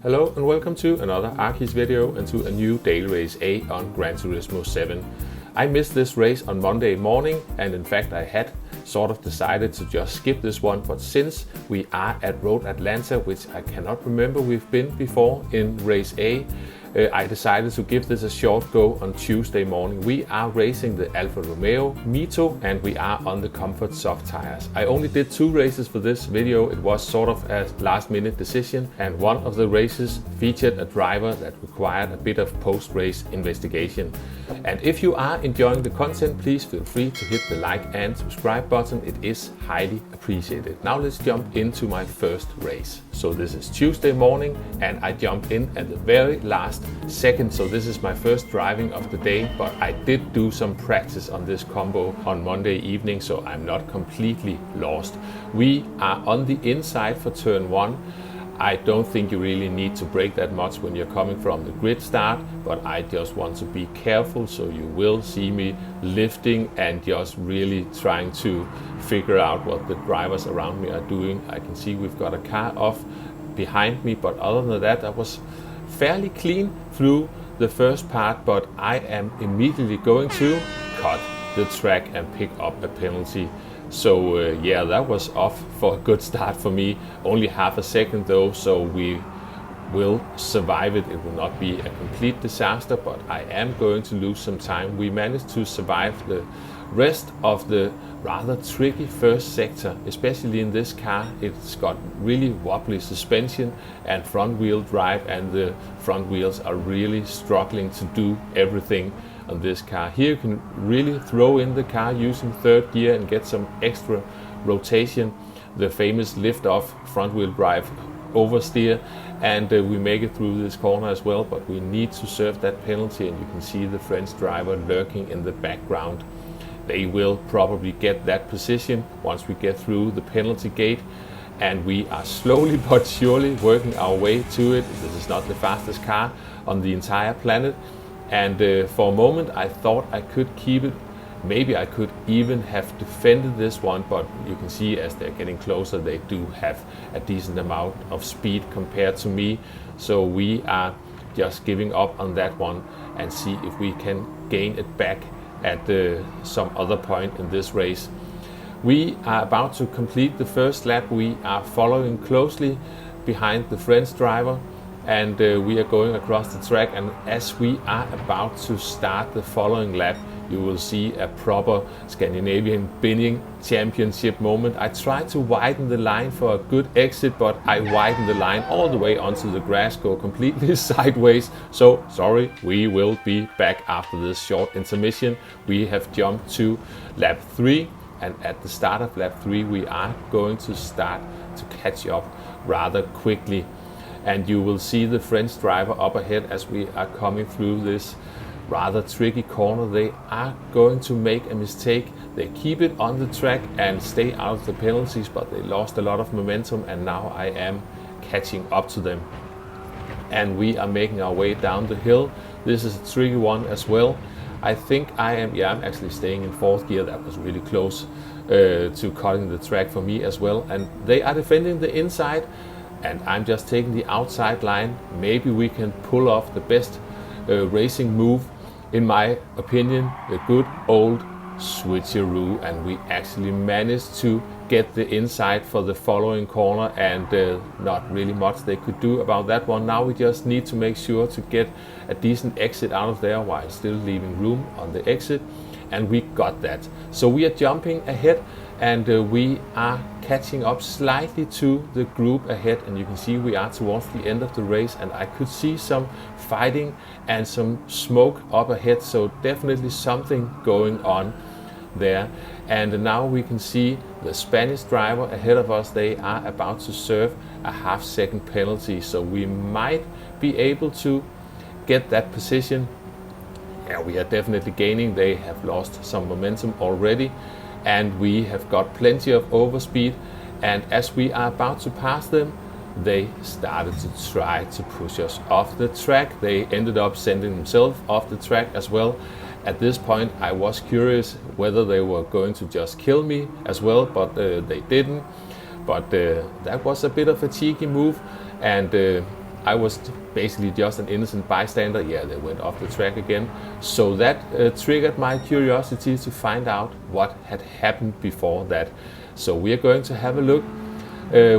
Hello and welcome to another Arkis video and to a new daily race A on Gran Turismo 7. I missed this race on Monday morning, and in fact I had sort of decided to just skip this one, but since we are at Road Atlanta, which I cannot remember we've been before in race A, I decided to give this a short go on Tuesday morning. We are racing the Alfa Romeo MiTo and we are on the Comfort soft tires. I only did 2 races for this video. It was sort of a last minute decision, and one of the races featured a driver that required a bit of post-race investigation. And if you are enjoying the content, please feel free to hit the like and subscribe button. It is highly appreciated. Now let's jump into my first race. So this is Tuesday morning and I jump in at the very last second. So this is my first driving of the day, but I did do some practice on this combo on Monday evening, so I'm not completely lost. We are on the inside for turn 1. I don't think you really need to brake that much when you're coming from the grid start, but I just want to be careful, so you will see me lifting and just really trying to figure out what the drivers around me are doing. I can see we've got a car off behind me, but other than that, I was fairly clean through the first part, but I am immediately going to cut the track and pick up a penalty. So yeah, that was off for a good start for me. Only half a second though, so we will survive it. It will not be a complete disaster, but I am going to lose some time. We managed to survive the rest of the rather tricky first sector, especially in this car. It's got really wobbly suspension and front wheel drive, and the front wheels are really struggling to do everything on this car. Here you can really throw in the car using third gear and get some extra rotation, the famous lift off front wheel drive oversteer, and we make it through this corner as well, but we need to serve that penalty, and you can see the French driver lurking in the background. They will probably get that position once we get through the penalty gate, and we are slowly but surely working our way to it. This is not the fastest car on the entire planet, and for a moment I thought I could keep it. Maybe I could even have defended this one, but you can see as they're getting closer, they do have a decent amount of speed compared to me. So we are just giving up on that one and see if we can gain it back at some other point in this race. We are about to complete the first lap. We are following closely behind the French driver, and we are going across the track, and as we are about to start the following lap, you will see a proper Scandinavian binning championship moment. I tried to widen the line for a good exit, but I widened the line all the way onto the grass, go completely sideways. So sorry, we will be back after this short intermission. We have jumped to lap 3, and at the start of lap 3 we are going to start to catch up rather quickly. And you will see the French driver up ahead as we are coming through this rather tricky corner. They are going to make a mistake. They keep it on the track and stay out of the penalties, but they lost a lot of momentum, and now I am catching up to them. And we are making our way down the hill. This is a tricky one as well. I think I'm actually staying in 4th gear. That was really close to cutting the track for me as well. And they are defending the inside, and I'm just taking the outside line. Maybe we can pull off the best racing move, in my opinion, the good old switcheroo, and we actually managed to get the inside for the following corner, and not really much they could do about that one. Now we just need to make sure to get a decent exit out of there while still leaving room on the exit, and we got that. So we are jumping ahead, and we are catching up slightly to the group ahead, and you can see we are towards the end of the race, and I could see some fighting and some smoke up ahead, so definitely something going on there. And now we can see the Spanish driver ahead of us. They are about to serve a half-second penalty, so we might be able to get that position. Yeah, we are definitely gaining. They have lost some momentum already, and we have got plenty of overspeed, and as we are about to pass them, they started to try to push us off the track. They ended up sending themselves off the track as well. At this point I was curious whether they were going to just kill me as well, but they didn't. But that was a bit of a cheeky move, and I was basically just an innocent bystander. Yeah, they went off the track again. So that triggered my curiosity to find out what had happened before that. So we are going to have a look.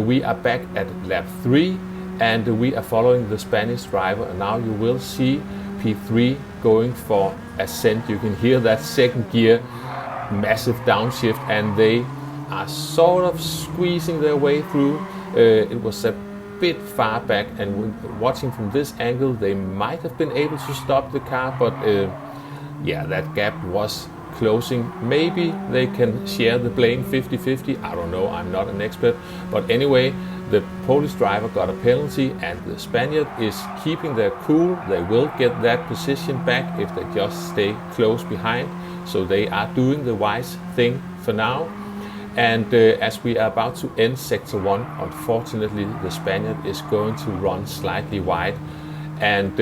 We are back at lap 3 and we are following the Spanish driver, and now you will see P3 going for ascent. You can hear that second gear, massive downshift, and they are sort of squeezing their way through. It was a bit far back, and watching from this angle they might have been able to stop the car, but yeah, that gap was closing. Maybe they can share the blame 50-50, I don't know, I'm not an expert, but anyway, the Polish driver got a penalty and the Spaniard is keeping their cool. They will get that position back if they just stay close behind, so they are doing the wise thing for now. And as we are about to end sector 1, unfortunately the Spaniard is going to run slightly wide, and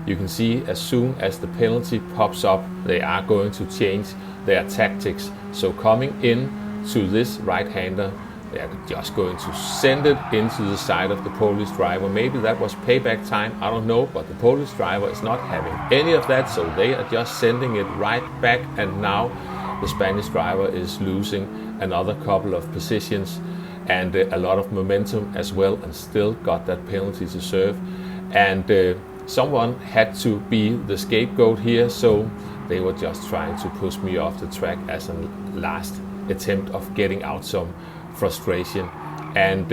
you can see as soon as the penalty pops up, they are going to change their tactics. So coming in to this right-hander, they are just going to send it into the side of the Polish driver. Maybe that was payback time, I don't know, but the Polish driver is not having any of that, so they are just sending it right back, and now the Spanish driver is losing another couple of positions and a lot of momentum as well, and still got that penalty to serve. And someone had to be the scapegoat here, so they were just trying to push me off the track as a last attempt of getting out some frustration. And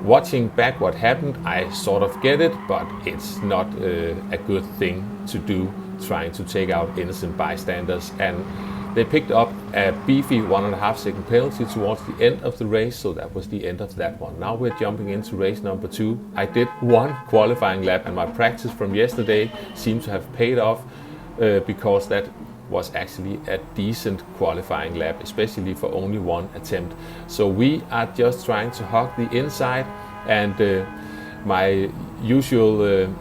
watching back what happened, I sort of get it, but it's not a good thing to do, trying to take out innocent bystanders. And they picked up a beefy 1.5 second penalty towards the end of the race, so that was the end of that one. Now we're jumping into race number 2. I did one qualifying lap, and my practice from yesterday seemed to have paid off because that was actually a decent qualifying lap, especially for only one attempt. So we are just trying to hug the inside, and my usual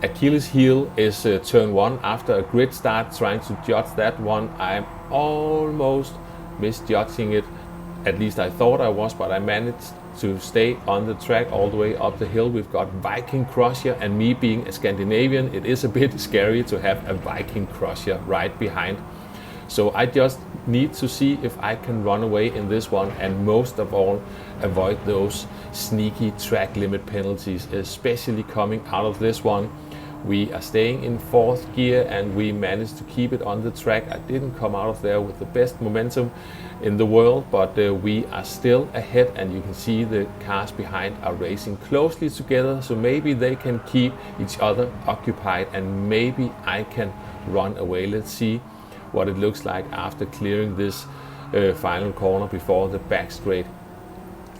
Achilles heel is turn 1 after a grid start, trying to judge that one. I'm almost misjudging it, at least I thought I was, but I managed to stay on the track all the way up the hill. We've got Viking Crusher, and me being a Scandinavian, it is a bit scary to have a Viking Crusher right behind. So I just need to see if I can run away in this one, and most of all avoid those sneaky track limit penalties, especially coming out of this one. We are staying in 4th gear and we managed to keep it on the track. I didn't come out of there with the best momentum in the world, but we are still ahead, and you can see the cars behind are racing closely together, so maybe they can keep each other occupied and maybe I can run away. Let's see what it looks like after clearing this final corner before the back straight.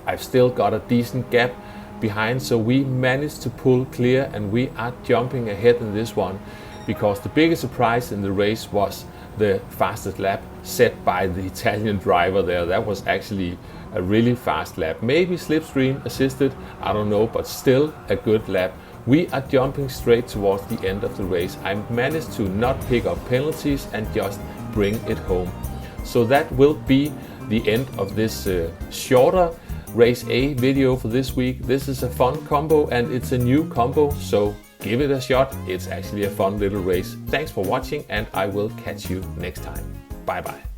I've still got a decent gap behind, so we managed to pull clear and we are jumping ahead in this one, because the biggest surprise in the race was the fastest lap set by the Italian driver there. That was actually a really fast lap, maybe slipstream assisted, I don't know, but still a good lap. We are jumping straight towards the end of the race. I managed to not pick up penalties and just bring it home. So that will be the end of this shorter Race A video for this week. This is a fun combo and it's a new combo, so give it a shot. It's actually a fun little race. Thanks for watching and I will catch you next time. Bye bye.